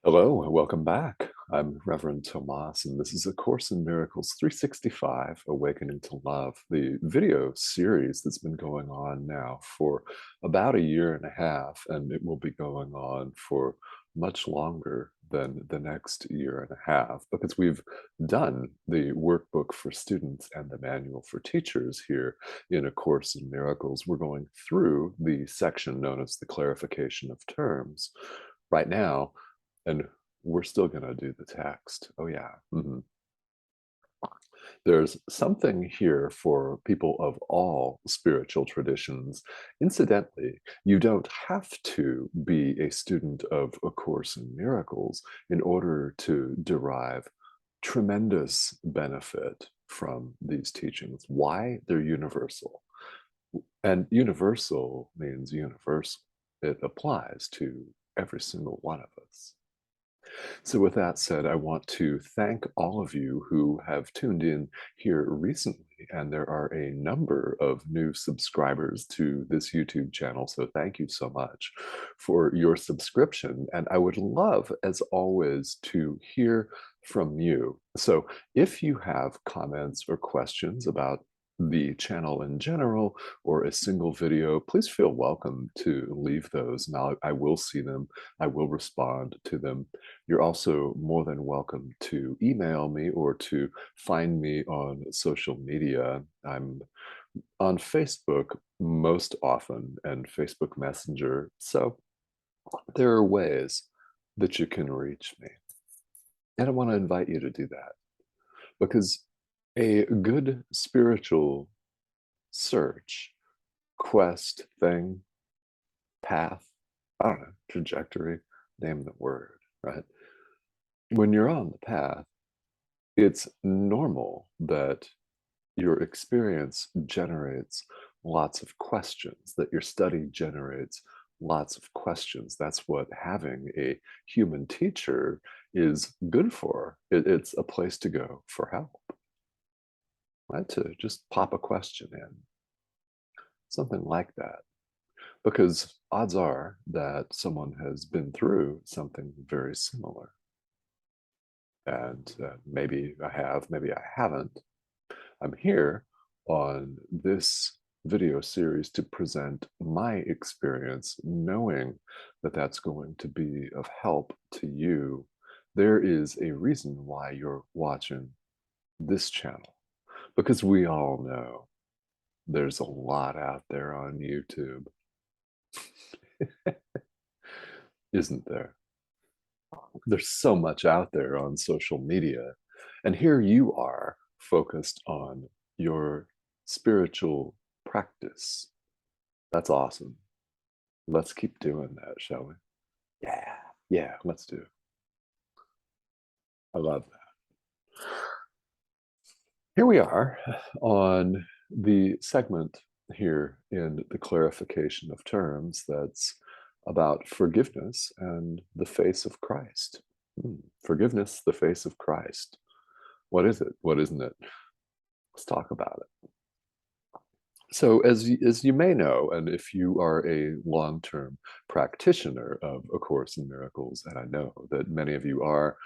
Hello and welcome back. I'm Reverend Tomas, and this is A Course in Miracles 365 Awakening to Love, the video series that's been going on now for about a year and a half, and it will be going on for much longer than the next year and a half because we've done the workbook for students and the manual for teachers here in A Course in Miracles. We're going through the section known as the clarification of terms right now. And we're still going to do the text. Oh, yeah. There's something here for people of all spiritual traditions. Incidentally, you don't have to be a student of A Course in Miracles in order to derive tremendous benefit from these teachings. Why? They're universal. And universal means universal. It applies to every single one of us. So, with that said, I want to thank all of you who have tuned in here recently. And there are a number of new subscribers to this YouTube channel. So, thank you so much for your subscription. And I would love, as always, to hear from you. So, if you have comments or questions about the channel in general or a single video, please feel welcome to leave those. Now, I will see them, I will respond to them. You're also more than welcome to email me or to find me on social media. I'm on Facebook most often and Facebook Messenger. So there are ways that you can reach me. And I want to invite you to do that because a good spiritual search, quest, thing, path, I don't know, trajectory, name the word, right? When you're on the path, it's normal that your experience generates lots of questions, that your study generates lots of questions. That's what having a human teacher is good for. It's a place to go for help, right? To just pop a question in, something like that. Because odds are that someone has been through something very similar. And maybe I have, maybe I haven't. I'm here on this video series to present my experience, knowing that that's going to be of help to you. There is a reason why you're watching this channel, because we all know there's a lot out there on YouTube, isn't there? There's so much out there on social media. And here you are focused on your spiritual practice. That's awesome. Let's keep doing that, shall we? Yeah, let's do it. I love that. Here we are on the segment here in the clarification of terms that's about forgiveness and the face of Christ. Forgiveness, the face of Christ. What is it? What isn't it? Let's talk about it. So, as you may know, and if you are a long-term practitioner of A Course in Miracles, and I know that many of you are,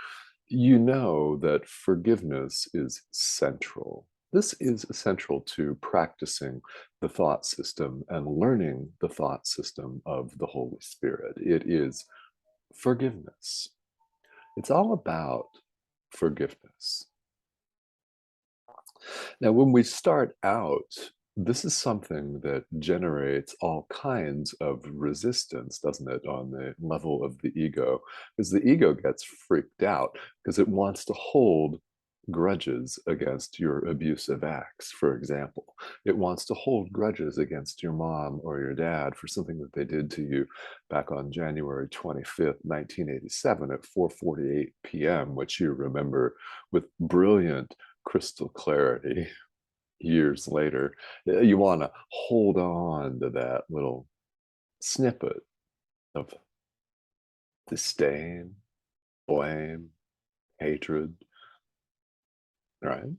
you know that forgiveness is central. This is central to practicing the thought system and learning the thought system of the Holy Spirit. It is forgiveness. It's all about forgiveness. Now, when we start out, this is something that generates all kinds of resistance, doesn't it, on the level of the ego? Because the ego gets freaked out because it wants to hold grudges against your abusive acts, for example. It wants to hold grudges against your mom or your dad for something that they did to you back on January 25th, 1987 at 4:48 p.m., which you remember with brilliant crystal clarity years later. You want to hold on to that little snippet of disdain, blame, hatred, right?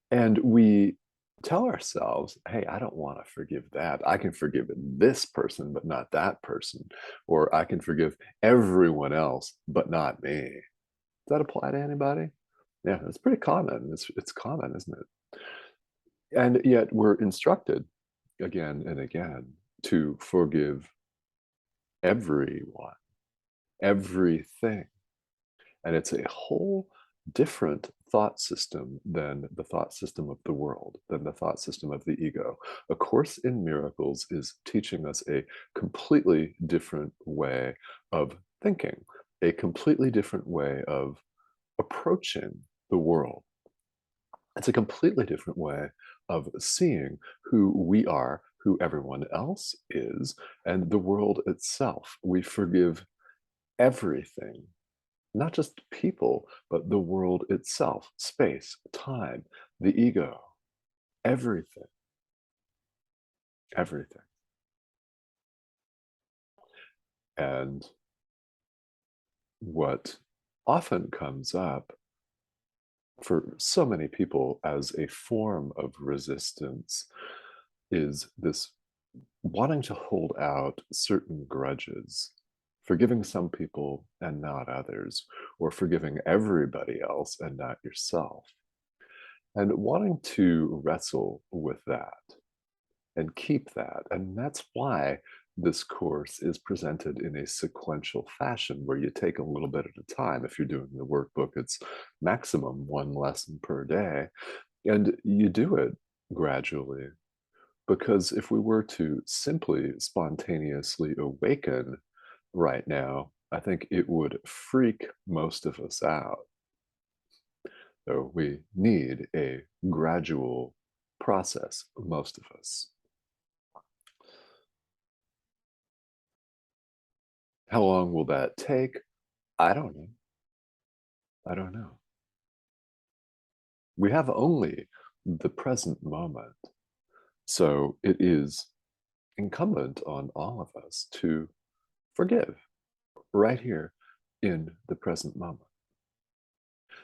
And we tell ourselves, hey, I don't want to forgive that. I can forgive this person, but not that person. Or I can forgive everyone else, but not me. Does that apply to anybody? Yeah, it's pretty common. It's common, isn't it? And yet we're instructed again and again to forgive everyone, everything. And it's a whole different thought system than the thought system of the world, than the thought system of the ego. A Course in Miracles is teaching us a completely different way of thinking, a completely different way of approaching the world. It's a completely different way of seeing who we are, who everyone else is, and the world itself. We forgive everything, not just people, but the world itself, space, time, the ego, everything, everything. And what often comes up for so many people as a form of resistance is this wanting to hold out certain grudges, forgiving some people and not others, or forgiving everybody else and not yourself, and wanting to wrestle with that and keep that. And that's why this course is presented in a sequential fashion where you take a little bit at a time. If you're doing the workbook, it's maximum one lesson per day, and you do it gradually. Because if we were to simply spontaneously awaken right now, I think it would freak most of us out. So we need a gradual process, most of us. How long will that take? I don't know. I don't know. We have only the present moment. So it is incumbent on all of us to forgive right here in the present moment.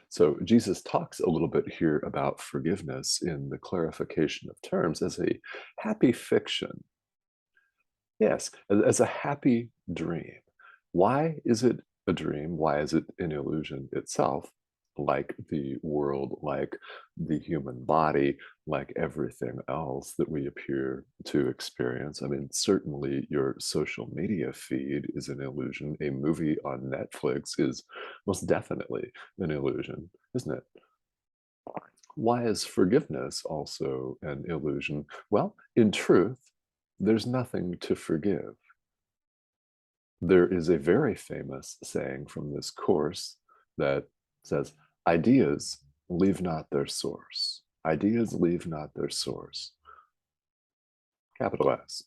So Jesus talks a little bit here about forgiveness in the clarification of terms as a happy fiction. Yes, as a happy dream. Why is it a dream? Why is it an illusion itself? Like the world, like the human body, like everything else that we appear to experience. I mean, certainly your social media feed is an illusion. A movie on Netflix is most definitely an illusion, isn't it? Why is forgiveness also an illusion? Well, in truth, there's nothing to forgive. There is a very famous saying from this course that says, ideas leave not their source. Ideas leave not their source. Capital S.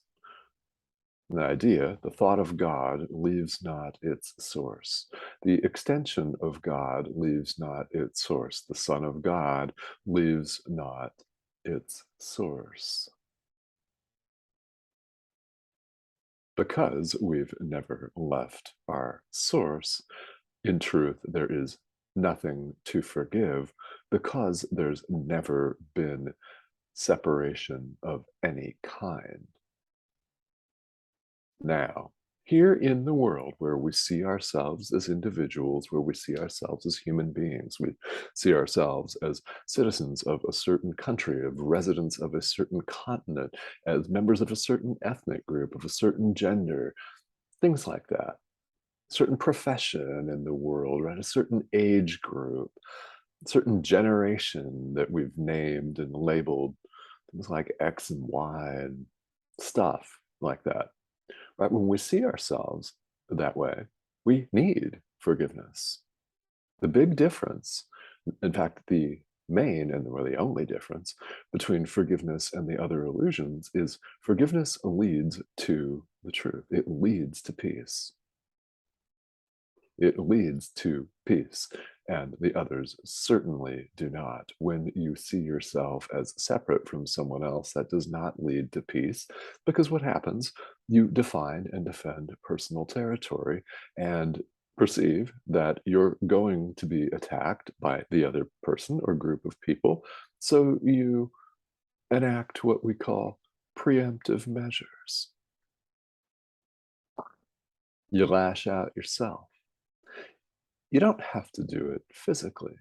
The idea, the thought of God, leaves not its source. The extension of God leaves not its source. The Son of God leaves not its source. Because we've never left our source, in truth, there is nothing to forgive because there's never been separation of any kind. Now, here in the world where we see ourselves as individuals, where we see ourselves as human beings, we see ourselves as citizens of a certain country, of residents of a certain continent, as members of a certain ethnic group, of a certain gender, things like that. Certain profession in the world, right? A certain age group, certain generation that we've named and labeled, things like X and Y and stuff like that, right? When we see ourselves that way, we need forgiveness. The big difference, in fact, the main and really only difference between forgiveness and the other illusions is forgiveness leads to the truth. It leads to peace. It leads to peace, and the others certainly do not. When you see yourself as separate from someone else, that does not lead to peace, because what happens? You define and defend personal territory and perceive that you're going to be attacked by the other person or group of people. So you enact what we call preemptive measures. You lash out yourself. You don't have to do it physically.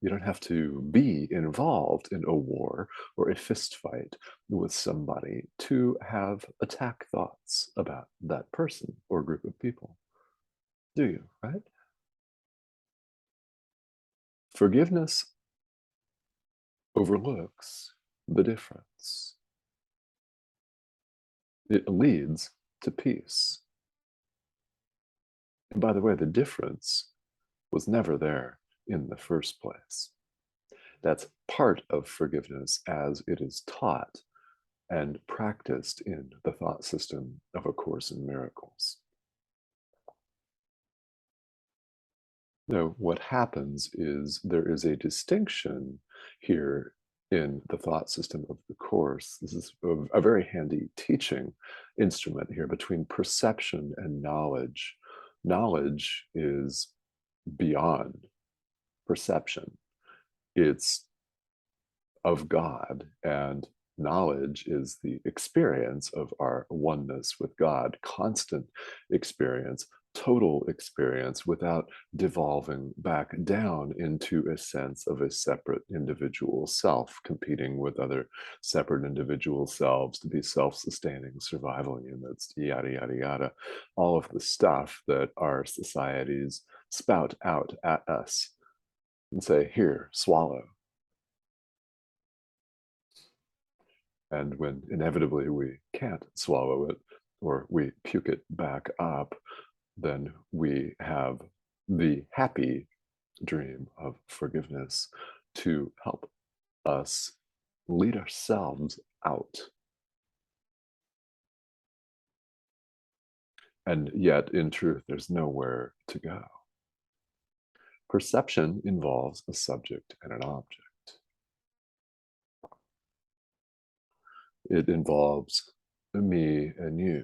You don't have to be involved in a war or a fist fight with somebody to have attack thoughts about that person or group of people, do you? Right? Forgiveness overlooks the difference. It leads to peace. And by the way, the difference was never there in the first place. That's part of forgiveness as it is taught and practiced in the thought system of A Course in Miracles. Now, what happens is there is a distinction here in the thought system of the Course. This is a very handy teaching instrument here between perception and knowledge. Knowledge is beyond perception, it's of God, and knowledge is the experience of our oneness with God, constant experience, total experience without devolving back down into a sense of a separate individual self, competing with other separate individual selves to be self sustaining, survival units, yada, yada, yada. All of the stuff that our societies spout out at us and say, here, swallow. And when inevitably we can't swallow it or we puke it back up, then we have the happy dream of forgiveness to help us lead ourselves out. And yet, in truth, there's nowhere to go. Perception involves a subject and an object. It involves me and you,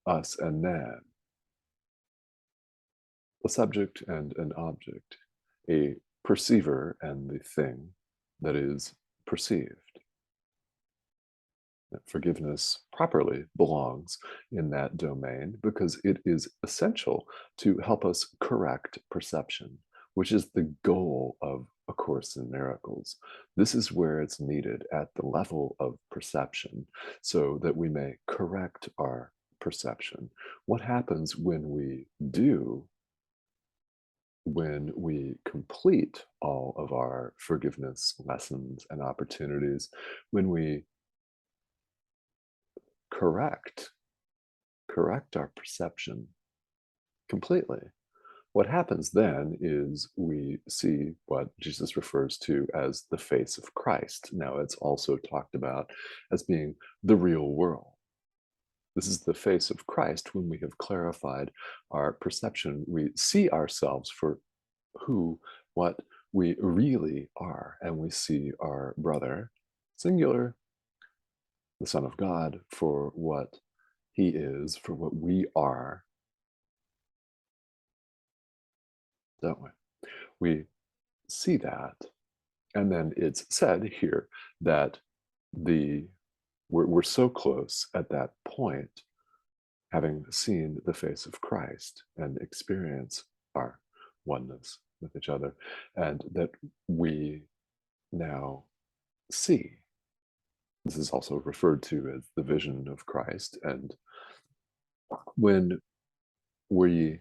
us and them, a subject and an object, a perceiver and the thing that is perceived. Forgiveness properly belongs in that domain because it is essential to help us correct perception, which is the goal of A Course in Miracles. This is where it's needed at the level of perception so that we may correct our perception. What happens when we do? When we complete all of our forgiveness lessons and opportunities, when we correct our perception completely. What happens then is we see what Jesus refers to as the face of Christ. Now, it's also talked about as being the real world. This is the face of Christ when we have clarified our perception. We see ourselves for who, what we really are, and we see our brother, singular, the Son of God, for what he is, for what we are, don't we? We see that, and then it's said here that we're so close at that point, having seen the face of Christ and experience our oneness with each other, and that we now see. This is also referred to as the vision of Christ. And when we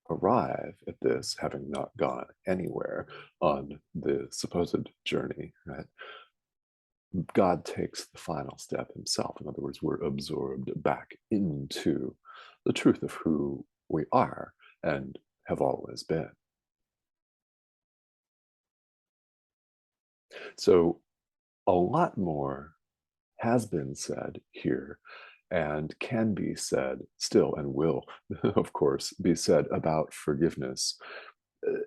arrive at this, having not gone anywhere on the supposed journey, right? God takes the final step himself. In other words, we're absorbed back into the truth of who we are and have always been. So a lot more has been said here and can be said still and will, of course, be said about forgiveness.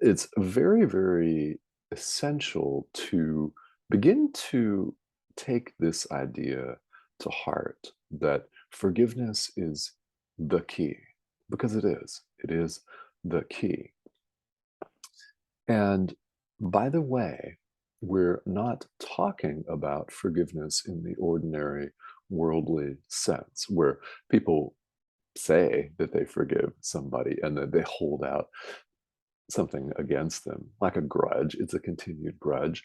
It's very, very essential to begin to take this idea to heart that forgiveness is the key, because it is. It is the key. And by the way, we're not talking about forgiveness in the ordinary worldly sense, where people say that they forgive somebody and then they hold out something against them, like a grudge. It's a continued grudge.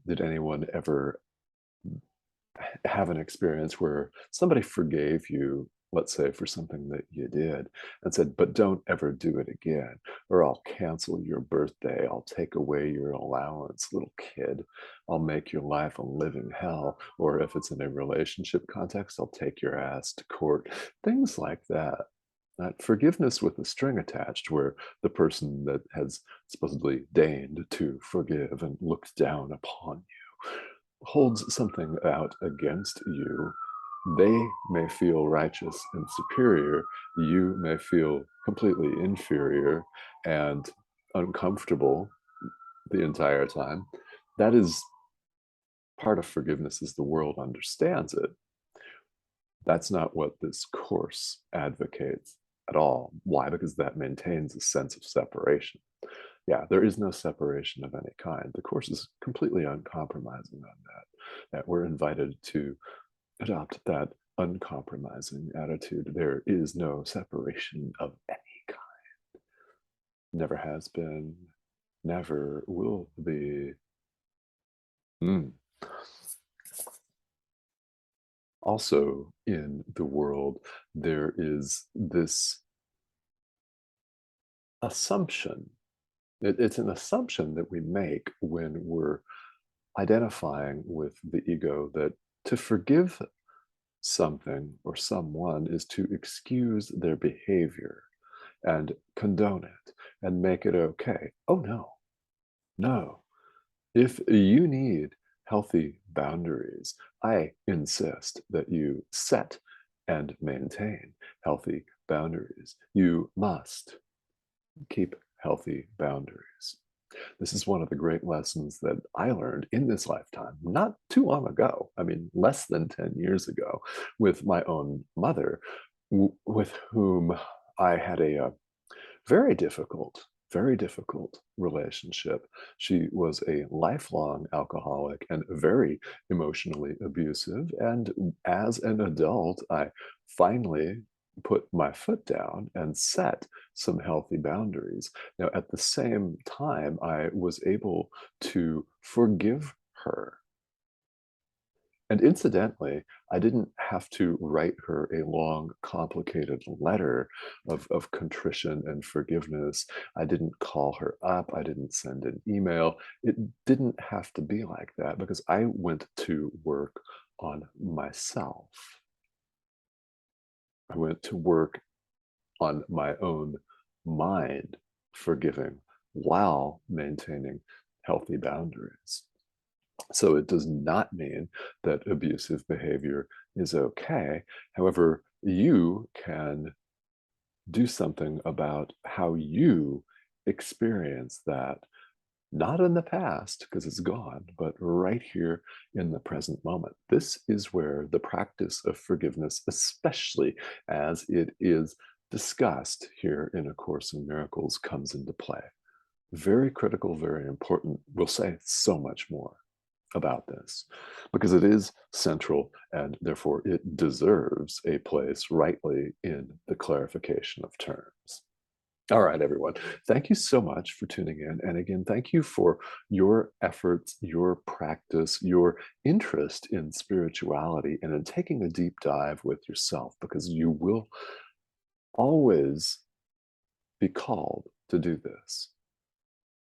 Did anyone ever have an experience where somebody forgave you, let's say, for something that you did, and said, but don't ever do it again, or I'll cancel your birthday, I'll take away your allowance, little kid, I'll make your life a living hell, or if it's in a relationship context, I'll take your ass to court, things like that. That forgiveness with a string attached, where the person that has supposedly deigned to forgive and looked down upon you holds something out against you. They may feel righteous and superior. You may feel completely inferior and uncomfortable the entire time. That is part of forgiveness as the world understands it. That's not what this course advocates at all. Why? Because that maintains a sense of separation. Yeah, there is no separation of any kind. The course is completely uncompromising on that. That we're invited to adopt that uncompromising attitude. There is no separation of any kind. Never has been, never will be. Mm. Also, in the world, there is this assumption. It's an assumption that we make when we're identifying with the ego that to forgive something or someone is to excuse their behavior and condone it and make it okay. Oh, no, no. If you need healthy boundaries, I insist that you set and maintain healthy boundaries. You must keep healthy boundaries. This is one of the great lessons that I learned in this lifetime, not too long ago. I mean, less than 10 years ago, with my own mother, with whom I had a very difficult relationship. She was a lifelong alcoholic and very emotionally abusive. And as an adult, I finally put my foot down and set some healthy boundaries. Now, at the same time, I was able to forgive her. And incidentally, I didn't have to write her a long, complicated letter of contrition and forgiveness. I didn't call her up. I didn't send an email. It didn't have to be like that because I went to work on myself. I went to work on my own mind, forgiving while maintaining healthy boundaries. So it does not mean that abusive behavior is okay. However, you can do something about how you experience that, not in the past, because it's gone, but right here in the present moment. This is where the practice of forgiveness, especially as it is discussed here in A Course in Miracles, comes into play. Very critical, very important. We'll say so much more about this because it is central and therefore it deserves a place rightly in the clarification of terms. All right, everyone. Thank you so much for tuning in. And again, thank you for your efforts, your practice, your interest in spirituality and in taking a deep dive with yourself, because you will always be called to do this.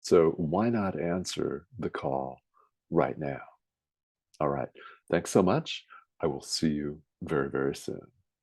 So why not answer the call right now? All right. Thanks so much. I will see you very, very soon.